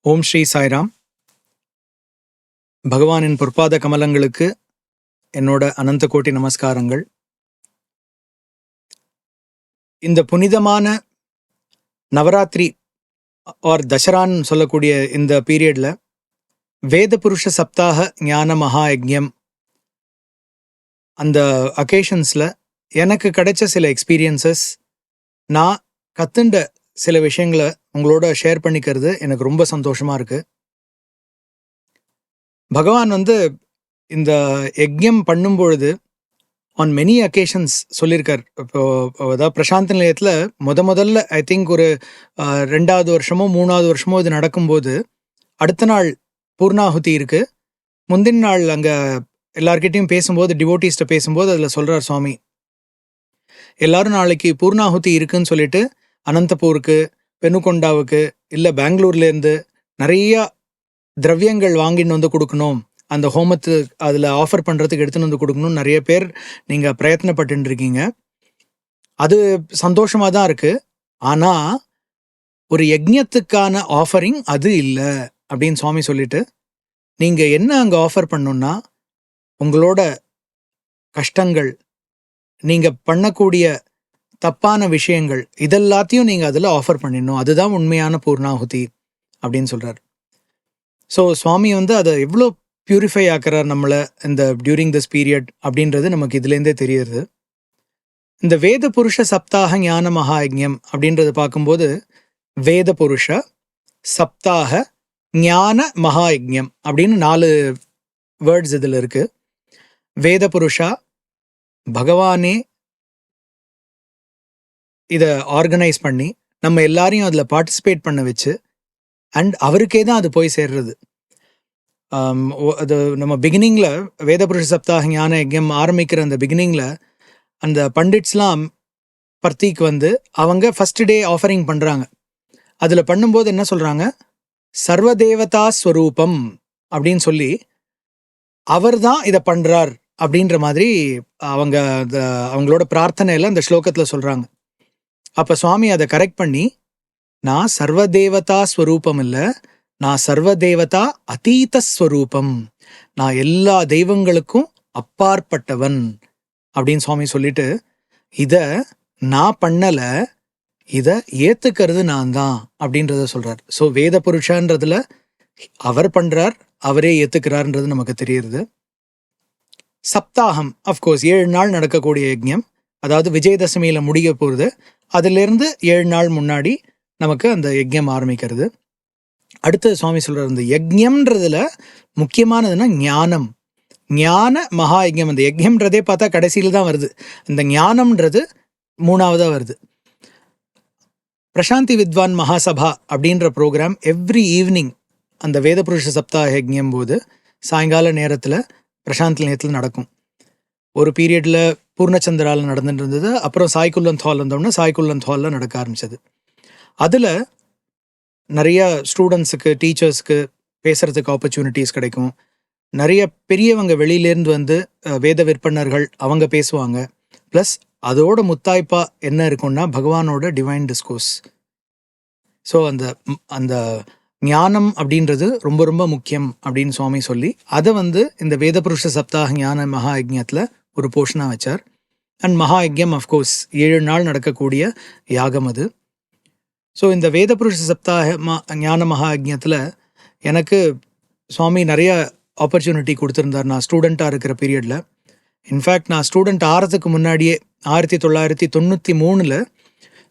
ஓம் ஸ்ரீ சாய்ராம். பகவானின் பொற்பாத கமலங்களுக்கு என்னோட அனந்த கோட்டி நமஸ்காரங்கள். இந்த புனிதமான நவராத்திரி ஆர் தசரான்னு சொல்லக்கூடிய இந்த பீரியட்ல வேத புருஷ சப்தாக ஞான மகா யஜ்ஞம் அந்த அக்கேஷன்ஸில் எனக்கு கிடைச்ச சில எக்ஸ்பீரியன்சஸ், நான் கத்துண்ட சில விஷயங்களை உங்களோட ஷேர் பண்ணிக்கிறது எனக்கு ரொம்ப சந்தோஷமாக இருக்குது. பகவான் இந்த யஜ்ஞம் பண்ணும்பொழுது ஆன் மெனி அக்கேஷன்ஸ் சொல்லியிருக்கார். இப்போ அதாவது பிரசாந்த் நிலையத்தில் முதல்ல ஐ திங்க் ஒரு 2வது வருஷமோ 3வது வருஷமோ இது நடக்கும்போது அடுத்த நாள் பூர்ணாகுதி இருக்குது. முந்தின நாள் அங்கே எல்லார்கிட்டையும் பேசும்போது, டிவோட்டிஸ்ட்டை பேசும்போது அதில் சொல்கிறார் சுவாமி, எல்லாரும் நாளைக்கு பூர்ணாகுதி இருக்குன்னு சொல்லிட்டு அனந்தபூருக்கு, பெனுகொண்டாவுக்கு, இல்லை பெங்களூர்லேருந்து நிறையா திரவியங்கள் வாங்கின்னு கொடுக்கணும், அந்த ஹோமத்து அதில் ஆஃபர் பண்ணுறதுக்கு எடுத்துன்னு கொடுக்கணும்னு நிறைய பேர் நீங்கள் பிரயத்னப்பட்டு இருக்கீங்க. அது சந்தோஷமாக தான் இருக்குது. ஆனால் ஒரு யஜ்ஞத்துக்கான ஆஃபரிங் அது இல்லை அப்படின்னு சுவாமி சொல்லிட்டு, நீங்கள் என்ன அங்கே ஆஃபர் பண்ணணுன்னா உங்களோட கஷ்டங்கள், நீங்கள் பண்ணக்கூடிய தப்பான விஷயங்கள், இதெல்லாத்தையும் நீங்கள் அதில் ஆஃபர் பண்ணிடணும். அதுதான் உண்மையான பூர்ணாகுதி அப்படின்னு சொல்கிறார். ஸோ சுவாமி அதை எவ்வளோ பியூரிஃபை ஆக்கிறார் நம்மளை இந்த டியூரிங் திஸ் பீரியட் அப்படின்றது நமக்கு இதுலேருந்தே தெரியுது. இந்த வேத புருஷ சப்தாக ஞான மகா யஜ்ஞம் அப்படின்றத பார்க்கும்போது வேத புருஷ சப்தாக ஞான மகா யஜ்ஞம் அப்படின்னு 4 வேர்ட்ஸ் இதில் இருக்கு. வேத புருஷா, பகவானே இதை ஆர்கனைஸ் பண்ணி நம்ம எல்லாரையும் அதில் பார்ட்டிசிபேட் பண்ண வச்சு, அண்ட் அவருக்கே தான் அது போய் சேர்றது. அது நம்ம பிகினிங்கில் வேதபுருஷ சப்தாக ஞான யஜ்ஞம் ஆரம்பிக்கிற அந்த பிகினிங்கில் அந்த பண்டிட்ஸ்லாம் பர்த்திக்கு அவங்க ஃபஸ்ட் டே ஆஃபரிங் பண்ணுறாங்க. அதில் பண்ணும்போது என்ன சொல்கிறாங்க, சர்வதேவதா ஸ்வரூபம் அப்படின்னு சொல்லி அவர் தான் இதை பண்ணுறார் அப்படின்ற மாதிரி அவங்களோட பிரார்த்தனையில் அந்த ஸ்லோகத்தில் சொல்கிறாங்க. அப்போ சுவாமி அதை கரெக்ட் பண்ணி, நான் சர்வதேவதா ஸ்வரூபம் இல்லை, நான் சர்வதேவதா அதீத ஸ்வரூபம், நான் எல்லா தெய்வங்களுக்கும் அப்பாற்பட்டவன் அப்படின்னு சுவாமி சொல்லிட்டு, இதை நான் பண்ணலை, இதை ஏற்றுக்கிறது நான் தான் அப்படின்றத சொல்கிறார். ஸோ வேத புருஷன்றதுல அவர் பண்ணுறார், அவரே ஏற்றுக்கிறார்ன்றது நமக்கு தெரியுது. சப்தாகம் அஃப்கோர்ஸ் 7 நாள் நடக்கக்கூடிய யஜ்ஞம், அதாவது விஜயதசமியில் முடிய போகிறது. அதிலிருந்து 7 நாள் முன்னாடி நமக்கு அந்த யஜ்ஞம் ஆரம்பிக்கிறது. அடுத்தது சுவாமி சொல்கிறார், இந்த யஜ்ஞம்ன்றதுல முக்கியமானதுன்னா ஞானம், ஞான மகா யஜ்ஞம். அந்த யஜ்ஞம்ன்றதே பார்த்தா கடைசியில் தான் வருது, இந்த ஞானம்ன்றது 3வதாக வருது. பிரசாந்தி வித்வான் மகாசபா அப்படின்ற ப்ரோக்ராம் எவ்ரி ஈவினிங் அந்த வேதபுருஷ சப்தாக யஜ்ஞம் போது சாயங்கால நேரத்தில் பிரசாந்த் நிலையத்தில் நடக்கும். ஒரு பீரியடில் பூர்ணச்சந்திராவில் நடந்துட்டு இருந்தது, அப்புறம் சாய்குல்லந்த் ஹால் வந்தோம்னா சாய்குல்லந்த் ஹாலில் நடக்க ஆரம்பிச்சது. அதில் நிறைய ஸ்டூடெண்ட்ஸுக்கு, டீச்சர்ஸ்க்கு பேசுகிறதுக்கு ஆப்பர்ச்சுனிட்டிஸ் கிடைக்கும். நிறைய பெரியவங்க வெளியிலேருந்து வேத விற்பனர்கள் அவங்க பேசுவாங்க. ப்ளஸ் அதோட முத்தாய்ப்பா என்ன இருக்குன்னா பகவானோட டிவைன் டிஸ்கோர்ஸ். ஸோ அந்த ஞானம் அப்படின்றது ரொம்ப ரொம்ப முக்கியம் அப்படின்னு சுவாமி சொல்லி அதை இந்த வேதபுருஷ சப்தாக ஞான மகா யஜ்ஞத்தில் ஒரு போர்ஷனாக வச்சார். அண்ட் மகா யஜ்ஞம் அஃப்கோர்ஸ் 7 நாள் நடக்கக்கூடிய யாகம் அது. ஸோ இந்த வேதபுருஷ சப்தாக ஞான மகா யஜ்ஞத்தில் எனக்கு சுவாமி நிறைய ஆப்பர்ச்சுனிட்டி கொடுத்துருந்தார். நான் ஸ்டூடெண்ட்டாக இருக்கிற பீரியடில், இன்ஃபேக்ட் நான் ஸ்டூடெண்ட் ஆகிறதுக்கு முன்னாடியே 1993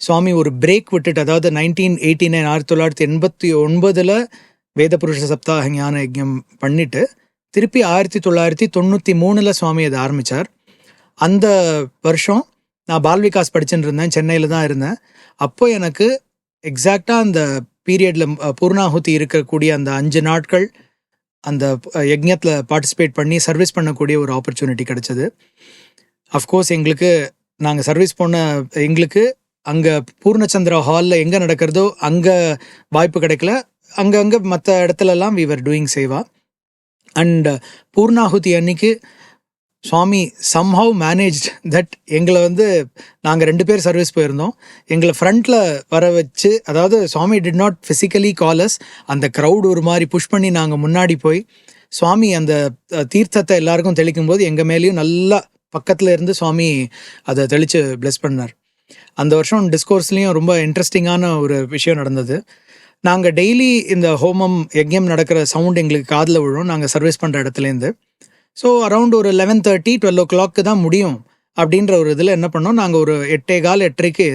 சுவாமி ஒரு பிரேக் விட்டுட்டு, அதாவது 1989 1989 வேதபுருஷ சப்தாக ஞான யஜ்ஞம் பண்ணிட்டு திருப்பி 1993 சுவாமி அதை ஆரம்பித்தார். அந்த வருஷம் நான் பால்விகாஸ் படிச்சுட்டு இருந்தேன், சென்னையில் தான் இருந்தேன். அப்போ எனக்கு எக்ஸாக்டாக அந்த பீரியடில் பூர்ணாகுதி இருக்கக்கூடிய அந்த 5 நாட்கள் அந்த யஜ்ஞத்தில் பார்ட்டிசிபேட் பண்ணி சர்வீஸ் பண்ணக்கூடிய ஒரு ஆப்பர்ச்சுனிட்டி கிடச்சிது. அஃப்கோர்ஸ் நாங்கள் சர்வீஸ் எங்களுக்கு அங்கே பூர்ணச்சந்திரா ஹாலில் எங்கே நடக்கிறதோ அங்கே வாய்ப்பு கிடைக்கல. அங்கங்கே மற்ற இடத்துலலாம் we were doing seva. And Purnahuti அன்னைக்கு சுவாமி சம்ஹவ் மேனேஜ்ட் தட் எங்களை வந்து நாங்கள் 2 பேர் சர்வீஸ் போயிருந்தோம், எங்களை ஃப்ரண்ட்டில் வர வச்சு, அதாவது சுவாமி டிட் நாட் ஃபிசிக்கலி காலஸ், அந்த க்ரௌட் ஒரு மாதிரி புஷ் பண்ணி நாங்கள் முன்னாடி போய் சுவாமி அந்த தீர்த்தத்தை எல்லாருக்கும் தெளிக்கும் போது எங்கள் மேலேயும் நல்லா பக்கத்தில் இருந்து சுவாமி அதை தெளித்து பிளெஸ் பண்ணார். அந்த வருஷம் டிஸ்கோர்ஸ்லேயும் ரொம்ப இன்ட்ரெஸ்டிங்கான ஒரு விஷயம் நடந்தது. நாங்கள் டெய்லி இந்த ஹோமம் யஜ்யம் நடக்கிற சவுண்ட் எங்களுக்கு காதில் விழும் நாங்கள் சர்வீஸ் பண்ணுற இடத்துலேருந்து. ஸோ அரவுண்ட் ஒரு 11:30 12 o'clock தான் முடியும் அப்படின்ற ஒரு இதில் என்ன பண்ணோம், நாங்கள் ஒரு 8:15 8:30க்கு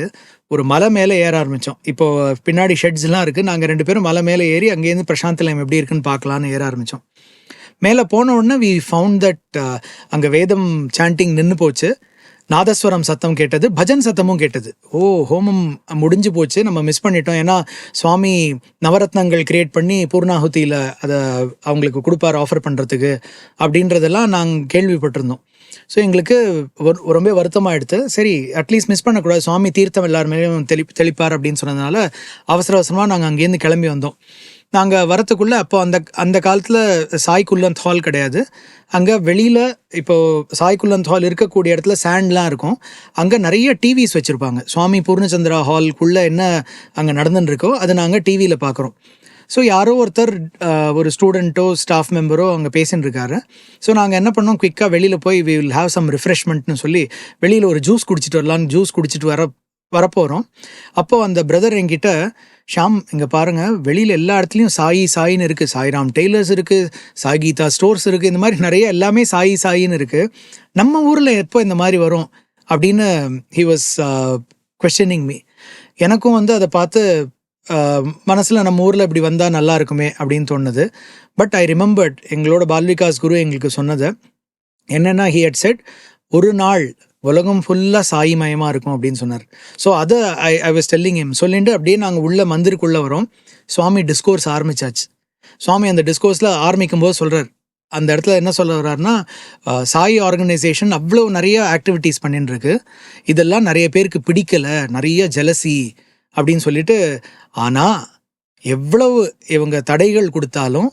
ஒரு மலை மேலே ஏற ஆரம்பித்தோம். இப்போது பின்னாடி ஷெட்ஸ்லாம் இருக்குது, நாங்கள் 2 பேரும் மலை மேலே ஏறி அங்கேருந்து பிரசாந்த் நிலையம் எப்படி இருக்குன்னு பார்க்கலான்னு ஏற ஆரம்பித்தோம். மேலே போன உடனே வி ஃபவுண்ட் தட் அங்கே வேதம் சாண்டிங் நின்று போச்சு, நாதஸ்வரம் சத்தம் கேட்டது, பஜன் சத்தமும் கேட்டது. ஓ, ஹோமம் முடிஞ்சு போச்சு, நம்ம மிஸ் பண்ணிட்டோம். ஏன்னா சுவாமி நவரத்னங்கள் கிரியேட் பண்ணி பூர்ணாகுதியில் அதை அவங்களுக்கு கொடுப்பார் ஆஃபர் பண்ணுறதுக்கு அப்படின்றதெல்லாம் நாங்கள் கேள்விப்பட்டிருந்தோம். ஸோ எங்களுக்கு ரொம்ப வருத்தமாகிடுது. சரி, அட்லீஸ்ட் மிஸ் பண்ணக்கூடாது, சுவாமி தீர்த்தம் எல்லாருமேலேயும் தெளிப்பார் அப்படின்னு சொன்னதுனால அவசர அவசரமாக நாங்கள் அங்கேருந்து கிளம்பி வந்தோம். நாங்கள் வரத்துக்குள்ளே அப்போ அந்த காலத்தில் சாய் குல்லந்த் ஹால் கிடையாது. அங்கே வெளியில் இப்போது சாய் குல்லந்த் ஹால் இருக்கக்கூடிய இடத்துல சாண்ட்லாம் இருக்கும், அங்கே நிறைய டிவிஸ் வச்சுருப்பாங்க. சுவாமி பூர்ணச்சந்திரா ஹால்குள்ளே என்ன அங்கே நடந்துன்னு இருக்கோ அதை நாங்கள் டிவியில் பார்க்குறோம். ஸோ யாரோ ஒருத்தர் ஒரு ஸ்டூடெண்ட்டோ ஸ்டாஃப் மெம்பரோ அங்கே பேசின்னு இருக்காரு. ஸோ நாங்கள் என்ன பண்ணோம், குயிக்காக வெளியில் போய் வி வில் ஹாவ் சம் ரிஃப்ரெஷ்மெண்ட்னு சொல்லி வெளியில் ஒரு ஜூஸ் குடிச்சிட்டு வரலான்னு ஜூஸ் குடிச்சிட்டு வரப்போகிறோம். அப்போது அந்த பிரதர் என்கிட்ட, ஷாம் இங்கே பாருங்கள், வெளியில் எல்லா இடத்துலையும் சாயின்னு இருக்குது, சாய்ராம் டெய்லர்ஸ் இருக்குது, சாய் கீதா ஸ்டோர்ஸ் இருக்குது, இந்த மாதிரி நிறைய எல்லாமே சாயின்னு இருக்குது, நம்ம ஊரில் எப்போ இந்த மாதிரி வரும் அப்படின்னு ஹி வாஸ் கொஸ்டினிங் மீ. எனக்கும் வந்து அதை பார்த்து மனசில் நம்ம ஊரில் இப்படி வந்தால் நல்லா இருக்குமே அப்படின்னு தோணுது. பட் ஐ ரிமெம்பர்ட் எங்களோட பால்விகாஸ் குரு எங்களுக்கு சொன்னதை என்னென்னா, ஹி ஹட் செட் ஒரு நாள் உலகம் ஃபுல்லாக சாயிமயமாக இருக்கும் அப்படின்னு சொன்னார். ஸோ அதை ஐ வாஸ் டெல்லிங் ஹிம். சொல்லிட்டு அப்படியே நாங்கள் உள்ள மந்திருக்குள்ளே வரோம். சுவாமி டிஸ்கோர்ஸ் ஆரம்பிச்சாச்சு. சுவாமி அந்த டிஸ்கோர்ஸில் ஆரம்பிக்கும் போது சொல்கிறார், அந்த இடத்துல என்ன சொல்ல வர்றாருன்னா, சாய் ஆர்கனைசேஷன் அவ்வளோ நிறைய ஆக்டிவிட்டீஸ் பண்ணின்னு இருக்கு, இதெல்லாம் நிறைய பேருக்கு பிடிக்கலை, நிறைய ஜெலசி அப்படின்னு சொல்லிட்டு, ஆனால் எவ்வளவு இவங்க தடைகள் கொடுத்தாலும்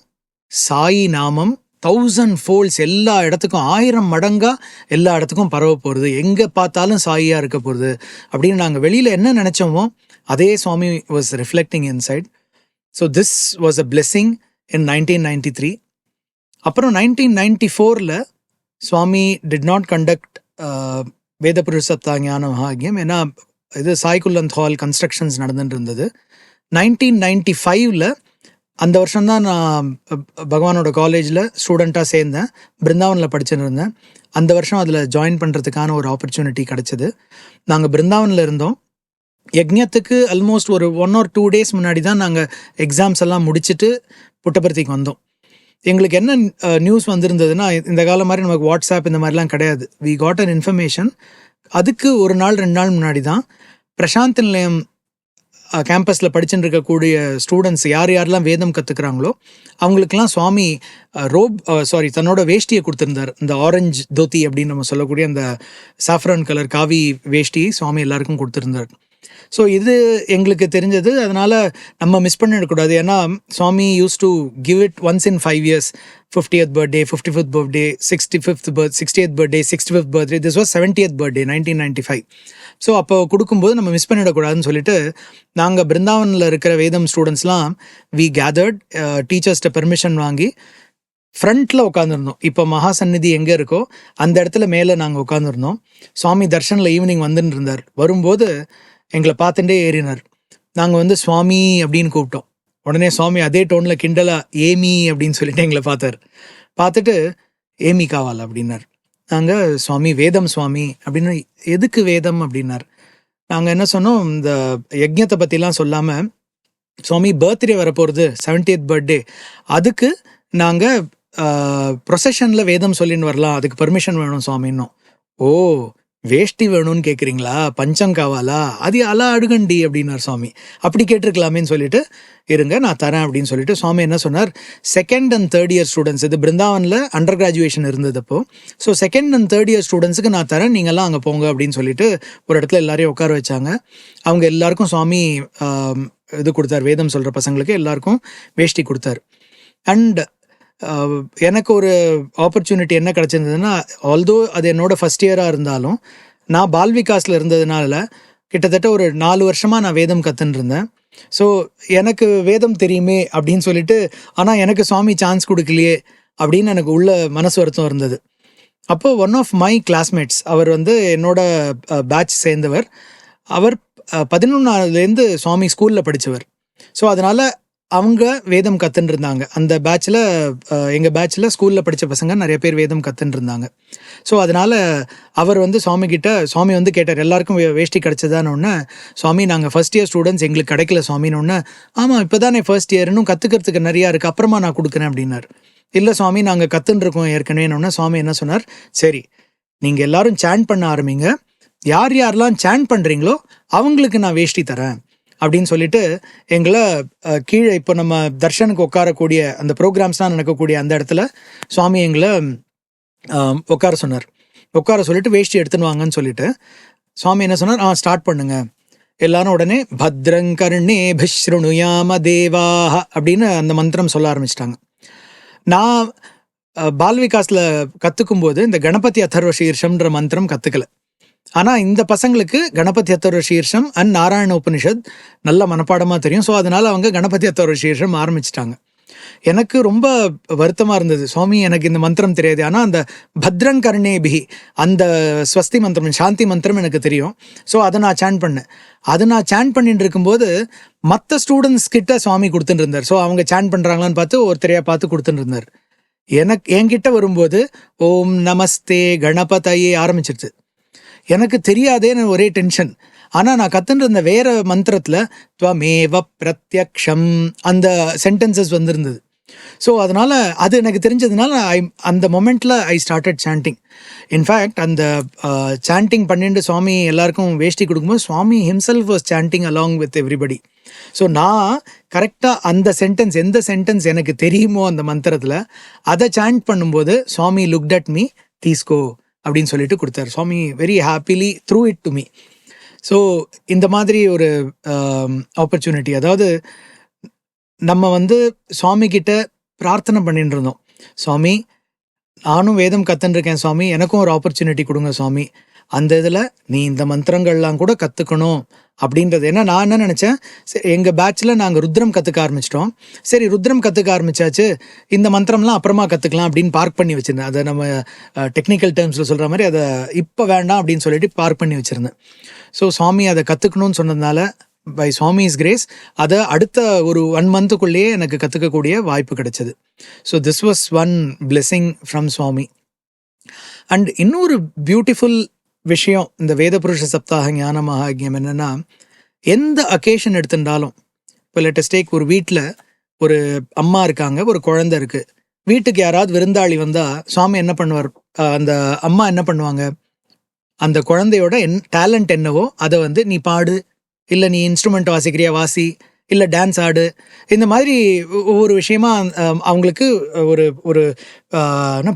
சாயி நாமம் 1000 folds எல்லா இடத்துக்கும் 1000 மடங்காக எல்லா இடத்துக்கும் பரவ போகிறது, எங்கே பார்த்தாலும் சாயியாக இருக்க போகிறது அப்படின்னு நாங்கள் வெளியில் என்ன நினச்சோமோ அதே Swami was reflecting inside. So this was a blessing in 1993. அப்புறம் 1994 சுவாமி டிட் நாட் கண்டக்ட் வேத புருஷ சப்தா ஞான மஹாயஜ்யம், ஏன்னா இது சாய் குல்லந்த் ஹால் கன்ஸ்ட்ரக்ஷன்ஸ் நடந்துட்டு இருந்தது. 1995 அந்த வருஷம்தான் நான் பகவானோட காலேஜில் ஸ்டூடெண்ட்டாக சேர்ந்தேன், பிருந்தாவனில் படிச்சுன்னு இருந்தேன். அந்த வருஷம் அதில் ஜாயின் பண்ணுறதுக்கான ஒரு ஆப்பர்ச்சுனிட்டி கிடச்சிது. நாங்கள் பிருந்தாவனில் இருந்தோம். யஜ்ஞத்துக்கு ஆல்மோஸ்ட் ஒரு 1 or 2 days முன்னாடி தான் நாங்கள் எக்ஸாம்ஸ் எல்லாம் முடிச்சுட்டு புட்டபர்த்திக்கு வந்தோம். எங்களுக்கு என்ன நியூஸ் வந்திருந்ததுன்னா, இந்த காலம் மாதிரி நமக்கு வாட்ஸ்அப் இந்த மாதிரிலாம் கிடையாது. We got an information. அதுக்கு 1 நாள் 2 நாள் முன்னாடி தான் பிரசாந்த் நிலையம் கேம்பஸில் படிச்சுட்டு இருக்கக்கூடிய ஸ்டூடெண்ட்ஸ் யாரெல்லாம் வேதம் கற்றுக்குறாங்களோ அவங்களுக்கெல்லாம் சுவாமி தன்னோட வேஷ்டியை கொடுத்துருந்தார். இந்த ஆரஞ்சு தோத்தி அப்படின்னு நம்ம சொல்லக்கூடிய அந்த சாஃப்ரான் கலர் காவி வேஷ்டி சுவாமி எல்லாருக்கும் கொடுத்துருந்தார். ஸோ இது எங்களுக்கு தெரிஞ்சது, அதனால் நம்ம மிஸ் பண்ணிடக்கூடாது. ஏன்னா Swami use to give it once in 5 years, 50th birthday, 55th birthday, 60th birthday, 65th birthday. This was 70th birthday 1995. So அப்போ கொடுக்கும்போது நம்ம மிஸ் பண்ணிடக்கூடாதுன்னு சொல்லிட்டு நாங்கள் பிருந்தாவனில் இருக்கிற வேதம் ஸ்டூடெண்ட்ஸ்லாம் வி கேதர்ட், டீச்சர்ஸ்கிட்ட பெர்மிஷன் வாங்கி ஃப்ரண்ட்டில் உட்காந்துருந்தோம். இப்போ மகாசந்நிதி எங்கே இருக்கோ அந்த இடத்துல மேலே நாங்கள் உட்காந்துருந்தோம். சுவாமி தர்ஷனில் ஈவினிங் வந்துன்னு இருந்தார். வரும்போது எங்களை பார்த்துட்டே ஏறினார். நாங்கள் வந்து சுவாமி அப்படின்னு கூப்பிட்டோம். உடனே சுவாமி அதே டோனில் கிண்டலா ஏமி அப்படின்னு சொல்லிட்டு எங்களை பார்த்துட்டு ஏமி காவால் அப்படின்னார். நாங்கள் சுவாமி வேதம் சுவாமி அப்படின்னு, எதுக்கு வேதம் அப்படின்னார். நாங்கள் என்ன சொன்னோம், இந்த யஜ்ஞத்தை பற்றிலாம் சொல்லாமல் சுவாமி பர்த்டே வரப்போகிறது 70th birthday, அதுக்கு நாங்கள் ப்ரொசஷனில் வேதம் சொல்லின்னு வரலாம், அதுக்கு பர்மிஷன் வேணும் சுவாமின்னோம். ஓ, வேஷ்டி வேணும்னு கேட்குறீங்களா, பஞ்சம் காவாலா, அது அலா அடுகண்டி அப்படின்னார் சுவாமி. அப்படி கேட்டிருக்கலாமேன்னு சொல்லிட்டு, இருங்க நான் தரேன் அப்படின்னு சொல்லிட்டு சுவாமி என்ன சொன்னார், 2nd and 3rd year students, இது பிருந்தாவனில் அண்டர் கிராஜுவேஷன் இருந்தது அப்போ, so 2nd and 3rd year ஸ்டூடெண்ட்ஸுக்கு நான் தரேன், நீங்கள்லாம் அங்கே போங்க அப்படின்னு சொல்லிட்டு ஒரு இடத்துல எல்லாரையும் உட்கார வச்சாங்க. அவங்க எல்லாருக்கும் சுவாமி இது கொடுத்தார், வேதம் சொல்கிற பசங்களுக்கு எல்லாருக்கும் வேஷ்டி கொடுத்தார். அண்ட் எனக்கு ஒரு ஆப்பர்ச்சுனிட்டி என்ன கிடச்சிருந்ததுன்னா, ஆல்தோ அது என்னோட ஃபஸ்ட் இயராக இருந்தாலும் நான் பால் விகாஸில் இருந்ததுனால கிட்டத்தட்ட ஒரு 4 வருஷமாக நான் வேதம் கற்றுன்னு இருந்தேன். ஸோ எனக்கு வேதம் தெரியுமே அப்படின்னு சொல்லிட்டு, ஆனால் எனக்கு சுவாமி சான்ஸ் கொடுக்கலையே அப்படின்னு எனக்கு உள்ள மனசு வருத்தம் இருந்தது. அப்போது ஒன் ஆஃப் மை கிளாஸ்மேட்ஸ், அவர் வந்து என்னோட பேட்ச் சேர்ந்தவர். அவர் 11ஆவதுலேருந்து சுவாமி ஸ்கூலில் படித்தவர். ஸோ அதனால் அவங்க வேதம் கற்றுன்னு இருந்தாங்க. அந்த பேட்சில், எங்கள் பேட்சில் ஸ்கூலில் படித்த பசங்க நிறைய பேர் வேதம் கற்றுன்னு இருந்தாங்க. ஸோ அதனால் அவர் வந்து சுவாமி வந்து கேட்டார், எல்லாருக்கும் வேஷ்டி கிடச்சதானொன்னே, சுவாமி நாங்கள் ஃபஸ்ட் இயர் ஸ்டூடெண்ட்ஸ், எங்களுக்கு கிடைக்கல சுவாமின்னு. ஆமாம், இப்போ தானே ஃபர்ஸ்ட் இயர், இன்னும் கற்றுக்கிறதுக்கு நிறையா இருக்குது, அப்புறமா நான் கொடுக்குறேன் அப்படின்னார். இல்லை சுவாமி, நாங்கள் கற்றுன்னு இருக்கோம் ஏற்கனவே. சுவாமி என்ன சொன்னார், சரி நீங்கள் எல்லாரும் சாண்ட் பண்ண ஆரம்பிங்க, யார் யாரெல்லாம் சாண்ட் பண்ணுறீங்களோ அவங்களுக்கு நான் வேஷ்டி தரேன் அப்படின்னு சொல்லிட்டு எங்களை கீழே, இப்போ நம்ம தர்ஷனுக்கு உட்காரக்கூடிய அந்த ப்ரோக்ராம்ஸ்லாம் நடக்கக்கூடிய அந்த இடத்துல சுவாமி எங்களை உட்கார சொன்னார். உட்கார சொல்லிட்டு வேஷ்டி எடுத்துன்னு வாங்கன்னு சொல்லிட்டு சுவாமி என்ன சொன்னார், ஸ்டார்ட் பண்ணுங்க. எல்லாரும் உடனே பத்ரங்கர்ணே பிஸ்ருணுயாம தேவாஹ அப்படின்னு அந்த மந்திரம் சொல்ல ஆரம்பிச்சிட்டாங்க. நான் பால் விகாஸில் கற்றுக்கும் போது இந்த கணபதி அதர்வ சீர்ஷம்ன்ற மந்திரம் கற்றுக்கல. ஆனால் இந்த பசங்களுக்கு கணபதி அதர்வ சீர்ஷம் அண்ட் நாராயண உபனிஷத் நல்ல மனப்பாடமாக தெரியும். ஸோ அதனால் அவங்க கணபதி அதர்வ சீர்ஷம் ஆரம்பிச்சிட்டாங்க. எனக்கு ரொம்ப வருத்தமாக இருந்தது, சுவாமி எனக்கு இந்த மந்திரம் தெரியாது. ஆனால் அந்த பத்ரங்கர்ணேபிஹி அந்த ஸ்வஸ்தி மந்திரம், சாந்தி மந்திரம் எனக்கு தெரியும். ஸோ அதை நான் சாண்ட் பண்ணேன். அதை நான் சாண்ட் பண்ணிட்டு இருக்கும்போது மற்ற ஸ்டூடெண்ட்ஸ் கிட்ட சுவாமி கொடுத்துட்டு இருந்தார். ஸோ அவங்க சாண்ட் பண்ணுறாங்களான்னு பார்த்து ஒருத்தரையாக பார்த்து கொடுத்துட்டு இருந்தார். என்கிட்ட வரும்போது ஓம் நமஸ்தே கணபதையே ஆரம்பிச்சிருச்சு. எனக்கு தெரியாதேன்னு ஒரே டென்ஷன். ஆனால் நான் கற்றுன்னு இருந்த வேற மந்திரத்தில் துவமேவ பிரத்யக்ஷம் அந்த சென்டென்சஸ் வந்திருந்தது. ஸோ அதனால் அது எனக்கு தெரிஞ்சதுனால அந்த மொமெண்ட்டில் ஐ ஸ்டார்டட் சாண்டிங். இன்ஃபேக்ட் அந்த சாண்டிங் பண்ணிட்டு சுவாமி எல்லாருக்கும் வேஷ்டி கொடுக்கும்போது Swami himself was chanting along with everybody. So நான் கரெக்டாக அந்த சென்டென்ஸ், எந்த சென்டென்ஸ் எனக்கு தெரியுமோ அந்த மந்திரத்தில் அதை சாண்ட் பண்ணும்போது சுவாமி லுக்ட் அட் மீ, தீஸ்கோ அப்படின்னு சொல்லிட்டு கொடுத்தாரு. Swami very happily threw it to me. So இந்த மாதிரி ஒரு ஆப்பர்ச்சுனிட்டி, அதாவது நம்ம வந்து சுவாமி கிட்ட பிரார்த்தனை பண்ணிட்டு இருந்தோம், சுவாமி நானும் வேதம் கற்றுருக்கேன் சுவாமி, எனக்கும் ஒரு ஆப்பர்ச்சுனிட்டி கொடுங்க சுவாமி, அந்த இதில் நீ இந்த மந்திரங்கள்லாம் கூட கற்றுக்கணும் அப்படின்றது. ஏன்னா நான் என்ன நினச்சேன், சரி எங்கள் பேட்சில் நாங்கள் ருத்ரம் கற்றுக்க ஆரம்பிச்சிட்டோம், சரி ருத்ரம் கற்றுக்க ஆரம்பிச்சாச்சு, இந்த மந்திரம்லாம் அப்புறமா கற்றுக்கலாம் அப்படின்னு பார்க் பண்ணி வச்சுருந்தேன். அதை நம்ம டெக்னிக்கல் டேர்ம்ஸில் சொல்கிற மாதிரி அதை இப்போ வேண்டாம் அப்படின்னு சொல்லிட்டு பார்க் பண்ணி வச்சுருந்தேன். ஸோ சுவாமி அதை கற்றுக்கணும்னு சொன்னதுனால பை சுவாமிஸ் கிரேஸ் அதை அடுத்த ஒரு 1 மந்த்துக்குள்ளேயே எனக்கு கற்றுக்கக்கூடிய வாய்ப்பு கிடைச்சது. So this was one blessing from Swami. And இன்னொரு பியூட்டிஃபுல் விஷயம் இந்த வேத புருஷ சப்தாக ஞான மகாத்மியம் என்னென்னா, எந்த அக்கேஷன் எடுத்துட்டாலும், இப்போ லேட்டஸ்ட் டேக் ஒரு வீட்டில் ஒரு அம்மா இருக்காங்க, ஒரு குழந்தை இருக்குது, வீட்டுக்கு யாராவது விருந்தாளி வந்தால் சுவாமி என்ன பண்ணுவார், அந்த அம்மா என்ன பண்ணுவாங்க, அந்த குழந்தையோட டேலண்ட் என்னவோ அதை வந்து நீ பாடு, இல்லை நீ இன்ஸ்ட்ருமெண்ட் வாசிக்கிறியா வாசி, இல்லை டான்ஸ் ஆடு, இந்த மாதிரி ஒவ்வொரு விஷயமா அவங்களுக்கு ஒரு ஒரு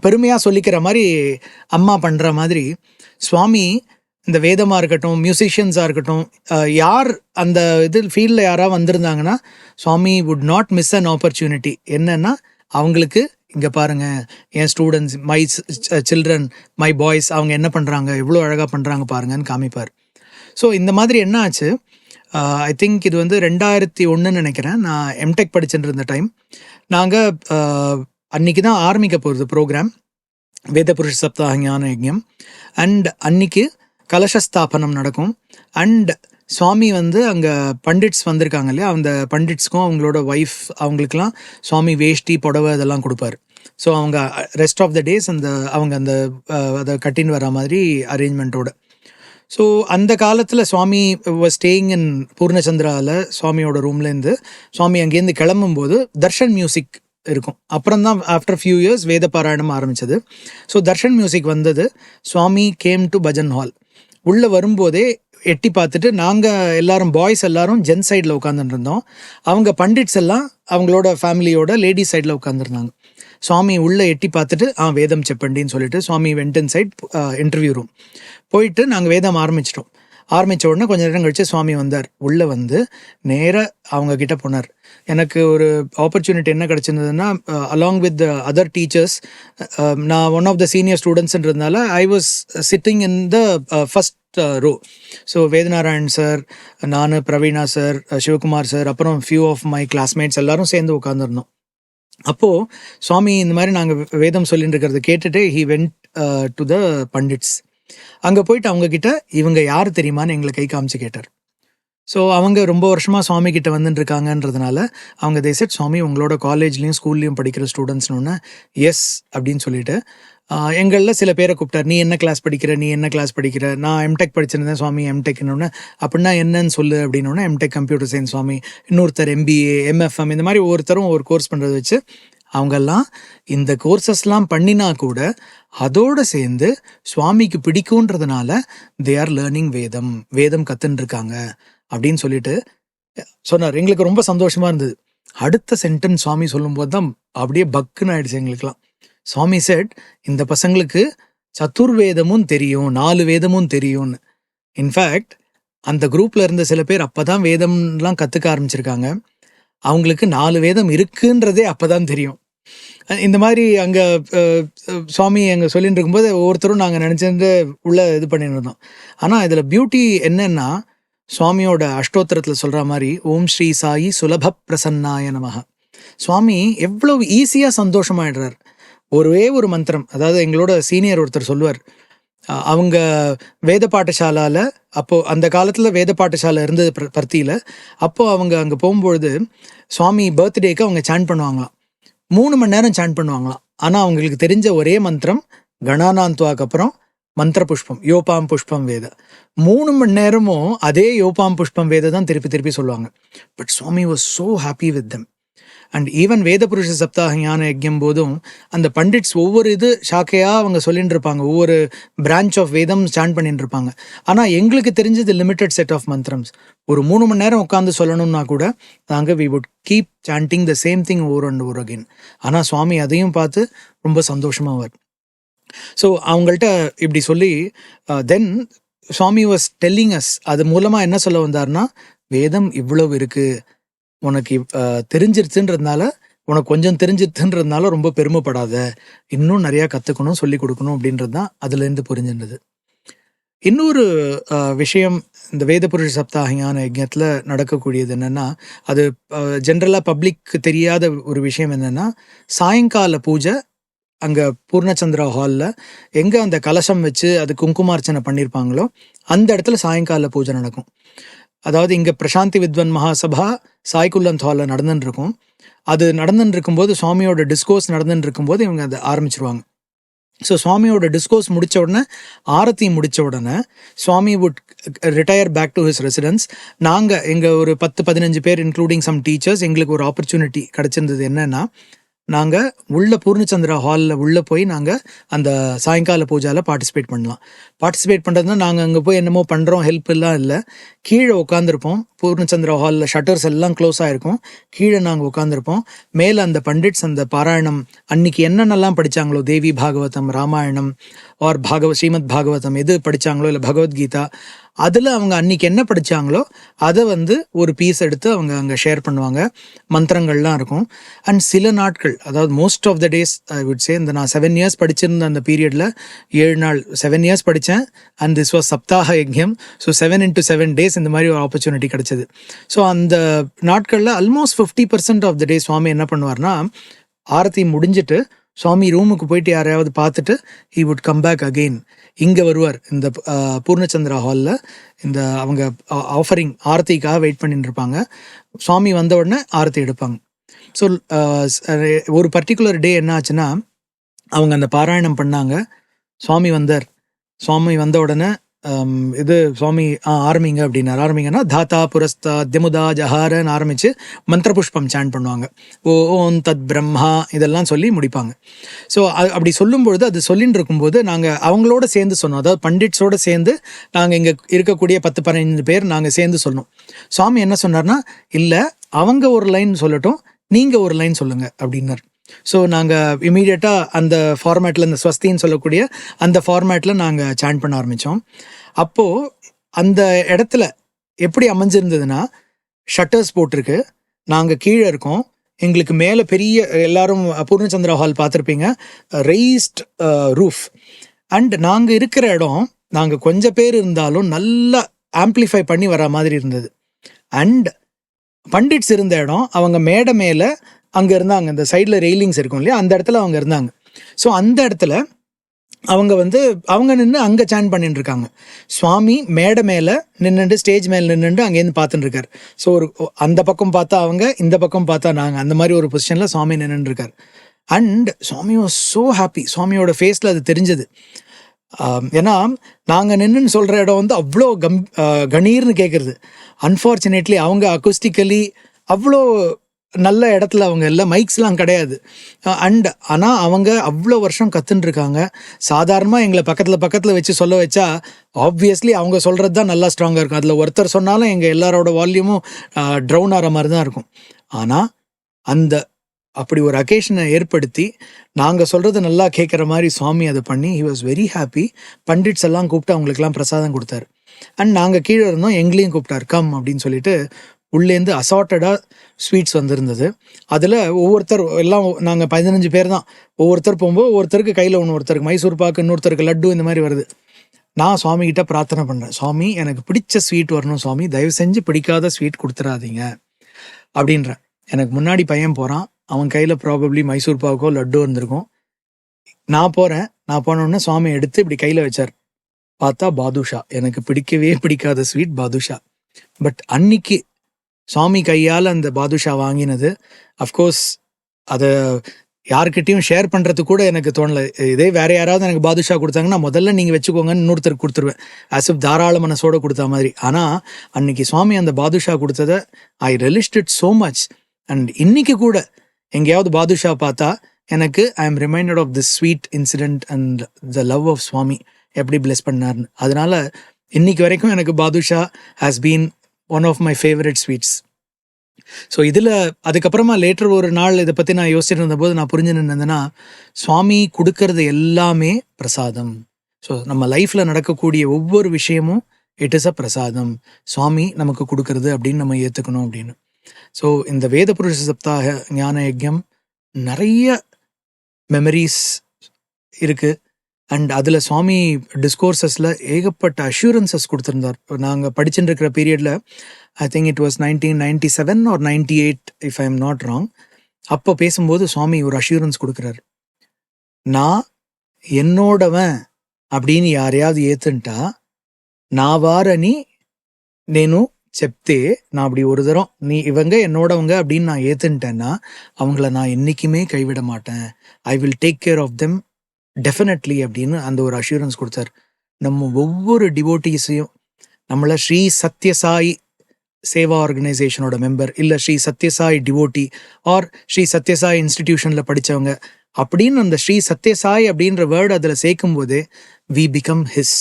பெருமையாக சொல்லிக்கிற மாதிரி அம்மா பண்ணுற மாதிரி சுவாமி இந்த வேதமாக இருக்கட்டும், மியூசிஷியன்ஸாக இருக்கட்டும், யார் அந்த ஃபீல்டில் யாராவது வந்திருந்தாங்கன்னா Swami would not miss an opportunity. என்னன்னா அவங்களுக்கு இங்கே பாருங்கள் என் students, my children, my boys அவங்க என்ன பண்ணுறாங்க, எவ்வளோ அழகாக பண்ணுறாங்க பாருங்கன்னு காமிப்பார். ஸோ இந்த மாதிரி என்ன ஆச்சு, ஐ திங்க் இது வந்து 2001 நினைக்கிறேன், நான் எம்டெக் படிச்சுட்டு இருந்த டைம். நாங்கள் அன்றைக்கி தான் ஆரம்பிக்க போகிறது ப்ரோக்ராம் வேத புருஷ சப்தாக ஞான யஜ்ஞம். அண்ட் அன்னைக்கு கலசஸ்தாபனம் நடக்கும். அண்ட் சுவாமி வந்து அங்கே பண்டிட்ஸ் வந்திருக்காங்க இல்லையா, அந்த பண்டிட்ஸ்க்கும் அவங்களோட ஒய்ஃப் அவங்களுக்கெல்லாம் சுவாமி வேஷ்டி புடவை இதெல்லாம் கொடுப்பார். ஸோ அவங்க ரெஸ்ட் ஆஃப் த டேஸ் அவங்க அதை கட்டின்னு வர மாதிரி அரேஞ்ச்மெண்ட்டோட. ஸோ அந்த காலத்தில் சுவாமி வாஸ் ஸ்டேயிங் இன் பூர்ணச்சந்திராவில் சுவாமியோட ரூம்லேருந்து சுவாமி அங்கேருந்து கிளம்பும்போது தர்ஷன் மியூசிக் இருக்கும். அப்புறம் தான் ஆஃப்டர் ஃபியூ இயர்ஸ் வேத பாராயணம் ஆரம்பித்தது. ஸோ தர்ஷன் மியூசிக் வந்தது. சுவாமி கேம் டு பஜன் ஹால். உள்ளே வரும்போதே எட்டி பார்த்துட்டு நாங்கள் எல்லாரும் பாய்ஸ் எல்லாரும் ஜென் சைடில் உட்காந்துட்டு இருந்தோம், அவங்க பண்டிட்ஸ் எல்லாம் அவங்களோட ஃபேமிலியோட லேடிஸ் சைடில் உட்காந்துருந்தாங்க. சுவாமி உள்ளே எட்டி பார்த்துட்டு வேதம் செப்பண்டின்னு சொல்லிட்டு Swami went inside interview room போயிட்டு நாங்கள் வேதம் ஆரம்பிச்சிட்டோம். ஆரம்பித்த உடனே கொஞ்ச நேரம் கழிச்சு சுவாமி வந்தார். உள்ளே வந்து நேராக அவங்க கிட்ட போனார். எனக்கு ஒரு ஆப்பர்ச்சுனிட்டி என்ன கிடச்சிருந்ததுன்னா, அலாங் வித் அதர் டீச்சர்ஸ், நான் ஒன் ஆஃப் த சீனியர் ஸ்டூடெண்ட்ஸ்ன்றதுனால I was sitting in the first row. So Vedanarayan sir, நான், பிரவீணா சார், சிவகுமார் சார், அப்புறம் ஃபியூ ஆஃப் மை கிளாஸ்மேட்ஸ் எல்லாரும் சேர்ந்து உட்காந்துருந்தோம். அப்போது சுவாமி இந்த மாதிரி நாங்கள் வேதம் சொல்லிட்டு இருக்கிறத கேட்டுட்டு he went to the pundits. அங்கே போயிட்டு அவங்கக்கிட்ட இவங்க யார் தெரியுமான்னு எங்களை கை காமிச்சு கேட்டார். ஸோ அவங்க ரொம்ப வருஷமாக சுவாமி கிட்ட வந்துட்டு இருக்காங்கன்றதுனால அவங்க தேசட் சுவாமி உங்களோட காலேஜ்லேயும் ஸ்கூல்லையும் படிக்கிற ஸ்டூடெண்ட்ஸ்னு எஸ் அப்படின்னு சொல்லிட்டு எங்களில் சில பேரை கூப்பிட்டார். நீ என்ன கிளாஸ் படிக்கிற? நான் எம்டெக் படிச்சிருந்தேன் சுவாமி, எம்டெக்னு. அப்படின்னா என்னன்னு சொல்லு அப்படின்னோடனே எம்டெக் கம்ப்யூட்டர் சயின்ஸ் சுவாமி, இன்னொருத்தர் MBA, MFM, இந்த மாதிரி ஒவ்வொருத்தரும் ஒரு கோர்ஸ் பண்ணுறது வச்சு அவங்கெல்லாம் இந்த கோர்சஸ்லாம் பண்ணினா கூட அதோடு சேர்ந்து சுவாமிக்கு பிடிக்கும்ன்றதுனால தே ஆர் லேர்னிங் வேதம் கற்றுன்னு இருக்காங்க அப்படின்னு சொல்லிட்டு சொன்னார். எங்களுக்கு ரொம்ப சந்தோஷமாக இருந்தது. அடுத்த சென்டென்ஸ் சுவாமி சொல்லும்போது தான் அப்படியே பக்குன்னு ஆயிடுச்சு எங்களுக்குலாம். சுவாமி செட், இந்த பசங்களுக்கு சதுர்வேதமும் தெரியும், 4 வேதமும் தெரியும்னு. இன்ஃபேக்ட் அந்த குரூப்பில் இருந்த சில பேர் அப்போ தான் வேதம்லாம் கற்றுக்க ஆரம்பிச்சிருக்காங்க. அவங்களுக்கு 4 வேதம் இருக்குன்றதே அப்போ தான் தெரியும். இந்த மாதிரி அங்கே சுவாமி அங்கே சொல்லிட்டு இருக்கும்போது ஒவ்வொருத்தரும் நாங்கள் நினச்சிட்டு உள்ள இது பண்ணிட்டு இருந்தோம். ஆனால் இதில் பியூட்டி என்னன்னா, சுவாமியோட அஷ்டோத்திரத்தில் சொல்கிற மாதிரி ஓம் ஸ்ரீ சாயி சுலப பிரசன்னாய நமஹ. சுவாமி எவ்வளவு ஈஸியாக சந்தோஷமாயிடுறார். ஒரே ஒரு மந்திரம், அதாவது எங்களோட சீனியர் ஒருத்தர் சொல்லுவார், அவங்க வேத பாட்டசாலாவில் அப்போது அந்த காலத்தில் வேத பாட்டசாலை இருந்தது பர்த்தியில். அப்போது அவங்க அங்கே போகும்பொழுது சுவாமி பர்த்டேக்கு அவங்க சாண்ட் பண்ணுவாங்களாம். 3 மணி நேரம் சாண்ட் பண்ணுவாங்களாம். ஆனால் அவங்களுக்கு தெரிஞ்ச ஒரே மந்திரம் கணானாந்த்வாக்கு அப்புறம் மந்திர புஷ்பம், யோபாம் புஷ்பம் வேத. 3 மணி நேரமும் அதே யோபாம் புஷ்பம் வேத தான் திருப்பி திருப்பி சொல்லுவாங்க. But Swami was so happy with them. And even Veda Purusha சப்தாக ஞான யஜ்யம் போதும் அந்த பண்டிட்ஸ் ஒவ்வொரு இது ஷாக்கையாக அவங்க சொல்லிட்டு இருப்பாங்க, ஒவ்வொரு பிரான்ச் ஆஃப் வேதம் ஸ்டாண்ட் பண்ணிட்டு இருப்பாங்க. ஆனால் எங்களுக்கு தெரிஞ்சது லிமிட்டட் செட் ஆஃப் மந்த்ரம்ஸ். ஒரு 3 மணி நேரம் உட்காந்து சொல்லணும்னா கூட நாங்கள் we would keep chanting the same thing over and over again. ஆனால் சுவாமி அதையும் பார்த்து ரொம்ப சந்தோஷமாவார். ஸோ அவங்கள்ட்ட இப்படி சொல்லி தென் சுவாமி வாஸ் டெல்லிங் அஸ், அது மூலமாக என்ன சொல்ல வந்தார்னா, வேதம் இவ்வளவு இருக்குது, உனக்கு தெரிஞ்சிருச்சுன்றதுனால, உனக்கு கொஞ்சம் தெரிஞ்சிருச்சுன்றதுனால ரொம்ப பெருமைப்படாத, இன்னும் நிறையா கற்றுக்கணும், சொல்லி கொடுக்கணும் அப்படின்றது தான் அதுலேருந்து புரிஞ்சிருந்தது. இன்னொரு விஷயம் இந்த வேத புருஷ சப்தாக ஞான யஜ்ஞத்தில் நடக்கக்கூடியது என்னென்னா, அது ஜென்ரலாக பப்ளிக்கு தெரியாத ஒரு விஷயம் என்னென்னா, சாயங்கால பூஜை அங்கே பூர்ணச்சந்திரா ஹாலில் எங்கே அந்த கலசம் வச்சு அது குங்குமார்ச்சனை பண்ணியிருப்பாங்களோ அந்த இடத்துல சாயங்கால பூஜை நடக்கும். அதாவது இங்கே பிரசாந்தி வித்வன் மகாசபா சாய்குல்லம் ஹாலில் நடந்துட்டு இருக்கும். அது நடந்துட்டு இருக்கும்போது சுவாமியோட டிஸ்கோர்ஸ் நடந்துட்டு இருக்கும்போது இவங்க அதை ஆரம்பிச்சிருவாங்க. ஸோ சுவாமியோட டிஸ்கோர்ஸ் முடித்த உடனே, ஆரத்தி முடித்த உடனே Swami would retire back to his residence. நாங்கள் எங்கள் ஒரு 10-15 பேர் இன்க்ளூடிங் சம் டீச்சர்ஸ், எங்களுக்கு ஒரு ஆப்பர்ச்சுனிட்டி கிடச்சிருந்தது. என்னென்னா, நாங்கள் உள்ள பூர்ணச்சந்திரா ஹாலில் உள்ளே போய் நாங்கள் அந்த சாயங்கால பூஜாவில் பார்ட்டிசிபேட் பண்ணலாம். பார்ட்டிசிபேட் பண்ணுறதுனா நாங்கள் அங்கே போய் என்னமோ பண்ணுறோம், ஹெல்ப் எல்லாம் இல்லை. கீழே உட்காந்துருப்போம். பூர்ணச்சந்திரா ஹாலில் ஷட்டர்ஸ் எல்லாம் க்ளோஸ் ஆகிருக்கும். கீழே நாங்கள் உட்காந்துருப்போம். மேலே அந்த பண்டிட்ஸ் அந்த பாராயணம் அன்னைக்கு என்னென்னலாம் படித்தாங்களோ, தேவி பாகவதம், ராமாயணம் ஆர் ஸ்ரீமத் பாகவதம் எது படித்தாங்களோ, இல்லை பகவத்கீதா, அதில் அவங்க அன்னைக்கு என்ன படித்தாங்களோ அதை ஒரு பீஸ் எடுத்து அவங்க அங்கே ஷேர் பண்ணுவாங்க. மந்திரங்கள்லாம் இருக்கும். அண்ட் சில நாட்கள், அதாவது most of the days I would say, இந்த நான் 7 இயர்ஸ் படிச்சிருந்த அந்த பீரியடில் 7 நாள் 7 இயர்ஸ் படித்தேன். அண்ட் திஸ் வாஸ் சப்தாக யஜ்யம். ஸோ 7 into 7 days இந்த மாதிரி ஒரு ஆப்பர்ச்சுனிட்டி கிடச்சிது. ஸோ அந்த நாட்களில் ஆல்மோஸ்ட் 50% ஆஃப் த டே சுவாமி என்ன பண்ணுவார்னா, ஆரத்தி முடிஞ்சிட்டு சுவாமி ரூமுக்கு போயிட்டு யாரையாவது பார்த்துட்டு he would come back again. இங்கே வருவார் இந்த பூர்ணச்சந்திரா ஹாலில். இந்த அவங்க ஆஃபரிங் ஆரத்திக்காக வெயிட் பண்ணிட்டு இருப்பாங்க. சுவாமி வந்த உடனே ஆரத்தி எடுப்பாங்க. ஸோ ஒரு பர்டிகுலர் டே என்ன ஆச்சுன்னா, அவங்க அந்த பாராயணம் பண்ணாங்க. சுவாமி வந்தார். சுவாமி வந்த உடனே இது சுவாமி ஆரம்பிங்க அப்படின்னாரு. ஆரம்பிங்கன்னா தாத்தா புரஸ்தா திமுதா ஜஹாரன்னு ஆரம்பித்து மந்திர புஷ்பம் சாண்ட் பண்ணுவாங்க. ஓம் தத் பிரம்மா இதெல்லாம் சொல்லி முடிப்பாங்க. ஸோ அப்படி சொல்லும்பொழுது, அது சொல்லின்னு இருக்கும்போது நாங்கள் அவங்களோட சேர்ந்து சொன்னோம். அதாவது பண்டிட்ஸோடு சேர்ந்து நாங்கள் இங்கே இருக்கக்கூடிய 10-15 பேர் நாங்கள் சேர்ந்து சொன்னோம். சுவாமி என்ன சொன்னார்னா, இல்லை அவங்க ஒரு லைன் சொல்லட்டும், நீங்கள் ஒரு லைன் சொல்லுங்கள் அப்படின்னார். ஸோ நாங்கள் இமீடியட்டாக அந்த ஃபார்மேட்டில், இந்த ஸ்வஸ்தின்னு சொல்லக்கூடிய அந்த ஃபார்மேட்டில் நாங்கள் சாண்ட் பண்ண ஆரம்பித்தோம். அப்போது அந்த இடத்துல எப்படி அமைஞ்சிருந்ததுன்னா, ஷட்டர்ஸ் போட்டிருக்கு, நாங்கள் கீழே இருக்கோம், எங்களுக்கு மேலே பெரிய, எல்லாரும் பூர்ணச்சந்திரா ஹால் பார்த்துருப்பீங்க, ரெய்ஸ்ட் ரூஃப். அண்ட் நாங்கள் இருக்கிற இடம், நாங்கள் கொஞ்சம் பேர் இருந்தாலும் நல்லா ஆம்ப்ளிஃபை பண்ணி வர மாதிரி இருந்தது. அண்ட் பண்டிட்ஸ் இருந்த இடம், அவங்க மேடை மேலே அங்கே இருந்தாங்க, அந்த சைடில் ரெயிலிங்ஸ் இருக்கும் இல்லையா, அந்த இடத்துல அவங்க இருந்தாங்க. ஸோ அந்த இடத்துல அவங்க நின்று அங்கே சாண்ட் பண்ணிட்டு இருக்காங்க. சுவாமி மேடை மேலே நின்றுட்டு, ஸ்டேஜ் மேலே நின்றுட்டு அங்கேருந்து பார்த்துட்டு இருக்காரு. ஸோ ஒரு அந்த பக்கம் பார்த்தா அவங்க, இந்த பக்கம் பார்த்தா நாங்கள், அந்த மாதிரி ஒரு பொசிஷனில் சுவாமி நின்றுட்டு இருக்காரு. And Swami was so happy. சுவாமியோட ஃபேஸில் அது தெரிஞ்சது. ஏன்னா நாங்கள் நின்றுன்னு சொல்கிற இடம் அவ்வளோ கணீர்னு கேட்குறது. அன்ஃபார்ச்சுனேட்லி அவங்க அக்குஸ்டிக்கலி அவ்வளோ நல்ல இடத்துல அவங்க எல்லாம், மைக்ஸ்லாம் கிடையாது. ஆனால் அவங்க அவ்வளோ வருஷம் கற்றுன்னு இருக்காங்க. சாதாரணமாக எங்களை பக்கத்தில் வச்சு சொல்ல வச்சா ஆப்வியஸ்லி அவங்க சொல்கிறது தான் நல்லா ஸ்ட்ராங்காக இருக்கும். அதில் ஒருத்தர் சொன்னாலும் எங்கள் எல்லாரோட வால்யூமும் ட்ரவுன் ஆகிற மாதிரி தான் இருக்கும். ஆனால் அப்படி ஒரு அக்கேஷனை ஏற்படுத்தி நாங்கள் சொல்கிறது நல்லா கேட்குற மாதிரி சுவாமி அதை பண்ணி, he was very happy. Pundits எல்லாம் கூப்பிட்டு அவங்களுக்கெல்லாம் பிரசாதம் கொடுத்தாரு. அண்ட் நாங்கள் கீழே இருந்தோம், எங்களையும் கூப்பிட்டார், கம் அப்படின்னு சொல்லிட்டு. உள்ளேருந்து அசார்ட்டடாக ஸ்வீட்ஸ் வந்திருந்தது. அதில் ஒவ்வொருத்தர், எல்லாம் நாங்கள் 15 பேர் தான், ஒவ்வொருத்தர் போகும்போது ஒருத்தருக்கு கையில் ஒன்று, ஒருத்தருக்கு மைசூர் பாக்கு, இன்னொருத்தருக்கு லட்டு, இந்த மாதிரி வருது. நான் சுவாமிகிட்ட பிரார்த்தனை பண்ணுறேன், சுவாமி எனக்கு பிடிச்ச ஸ்வீட் வரணும் சுவாமி, தயவு செஞ்சு பிடிக்காத ஸ்வீட் கொடுத்துடாதீங்க அப்படின்றேன். எனக்கு முன்னாடி பையன் போகிறான், அவன் கையில் ப்ராபப்ளி மைசூர் பாக்கோ லட்டோ இருந்திருக்கும். நான் போனோடனே சுவாமி எடுத்து இப்படி கையில் வச்சார். பார்த்தா பாதுஷா, எனக்கு பிடிக்கவே பிடிக்காத ஸ்வீட் பாதுஷா. பட் அன்னைக்கு சுவாமி கையால் அந்த பாதுஷா வாங்கினது, அஃப்கோர்ஸ் அதை யாருக்கிட்டையும் ஷேர் பண்ணுறதுக்கு கூட எனக்கு தோணலை. இதே வேற யாராவது எனக்கு பாதுஷா கொடுத்தாங்கன்னா முதல்ல நீங்கள் வச்சுக்கோங்கன்னு இன்னொருத்தருக்கு கொடுத்துருவேன், ஆஸ் இஃப் தாராள மனசோட கொடுத்த மாதிரி. ஆனால் அன்னைக்கு சுவாமி அந்த பாதுஷா கொடுத்ததை I relished it so much. And இன்னைக்கு கூட எங்கேயாவது பாதுஷா பார்த்தா எனக்கு I am reminded of this sweet incident and the love of Swami எப்படி பிளெஸ் பண்ணார்னு. அதனால இன்னைக்கு வரைக்கும் எனக்கு badusha has been one of my favourite sweets. So இதில் அதுக்கப்புறமா லேட்டர் ஒரு நாள் இதை பற்றி நான் யோசிச்சுட்டு இருந்தபோது நான் புரிஞ்சு நின்றதுன்னா, சுவாமி கொடுக்கறது எல்லாமே பிரசாதம். ஸோ நம்ம லைஃப்பில் நடக்கக்கூடிய ஒவ்வொரு விஷயமும் இட் இஸ் அ பிரசாதம், சுவாமி நமக்கு கொடுக்கறது அப்படின்னு நம்ம ஏற்றுக்கணும் அப்படின்னு. ஸோ இந்த வேத புருஷ சப்தாக ஞான யஜ்யம் நிறைய மெமரிஸ் இருக்குது. அண்ட் அதில் சுவாமி டிஸ்கோர்ஸஸில் ஏகப்பட்ட அஷூரன்சஸ் கொடுத்துருந்தார். நாங்கள் படிச்சுட்டு இருக்கிற பீரியடில், I think it was 1997 or 98 if I am not wrong. அப்போ பேசும்போது சுவாமி ஒரு அஷூரன்ஸ் கொடுக்குறாரு, நான் என்னோடவன் அப்படின்னு யாரையாவது ஏற்றுன்ட்டா నా వారని నేను చెప్తే, நான் அப்படி ஒரு தரம் நீ இவங்க என்னோடவங்க அப்படின்னு நான் ஏற்றுன்ட்டேன்னா அவங்கள நான் என்றைக்குமே கைவிட மாட்டேன், I will take care of them definitely அப்படின்னு அந்த ஒரு அஷூரன்ஸ் கொடுத்தார். நம்ம ஒவ்வொரு டிவோட்டீஸையும், நம்மளை ஸ்ரீ சத்யசாய் சேவா ஆர்கனைசேஷனோட மெம்பர், இல்லை ஸ்ரீ சத்யசாய் டிவோட்டி ஆர் ஸ்ரீ சத்யசாய் இன்ஸ்டிடியூஷனில் படித்தவங்க அப்படின்னு அந்த ஸ்ரீ சத்யசாய் அப்படின்ற வேர்டு அதில் சேர்க்கும் போதே வி பிகம் ஹிஸ்.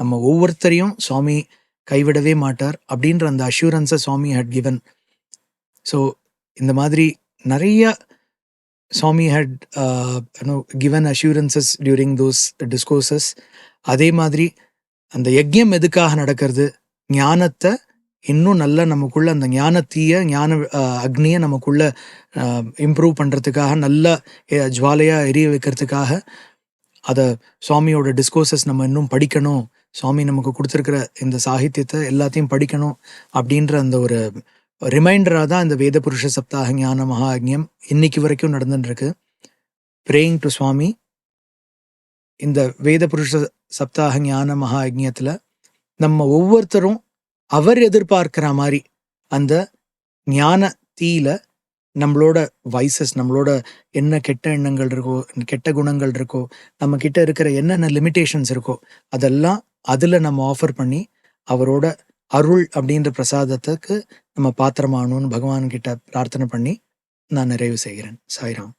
நம்ம ஒவ்வொருத்தரையும் சுவாமி கைவிடவே மாட்டார் அப்படின்ற அந்த அஷூரன்ஸை சுவாமி ஹட் கிவன். ஸோ இந்த மாதிரி நிறைய Swami had given assurances during those discourses. அதே மாதிரி அந்த யஜ்யம் எதுக்காக நடக்கிறது, ஞானத்தை இன்னும் நல்லா நமக்குள்ள, அந்த ஞான அக்னியை நமக்குள்ள இம்ப்ரூவ் பண்ணுறதுக்காக, நல்ல ஜுவாலையாக எரிய வைக்கிறதுக்காக அதை சுவாமியோட டிஸ்கோர்சஸ் நம்ம இன்னும் படிக்கணும், சுவாமி நமக்கு கொடுத்துருக்கிற இந்த சாகித்யத்தை எல்லாத்தையும் படிக்கணும் அப்படின்ற அந்த ஒரு ரிமைண்டராக தான் இந்த வேத புருஷ சப்தாக ஞான மகா யஜ்யம் இன்னைக்கு வரைக்கும் நடந்துட்டுருக்கு. ப்ரேயிங் டு சுவாமி, இந்த வேத புருஷ சப்தாக ஞான மகா யஜ்யத்தில் நம்ம ஒவ்வொருத்தரும் அவர் எதிர்பார்க்கிற மாதிரி அந்த ஞான தீயில நம்மளோட வைசஸ், நம்மளோட என்ன கெட்ட எண்ணங்கள் இருக்கோ, கெட்ட குணங்கள் இருக்கோ, நம்ம கிட்ட இருக்கிற என்னென்ன லிமிட்டேஷன்ஸ் இருக்கோ அதெல்லாம் அதில் நம்ம ஆஃபர் பண்ணி அவரோட அருள் அப்படின்ற பிரசாதத்துக்கு நம்ம பாத்திரமானோன்னு பகவான் கிட்ட பிரார்த்தனை பண்ணி நான் நிறைவு செய்கிறேன். சாய்ராம்.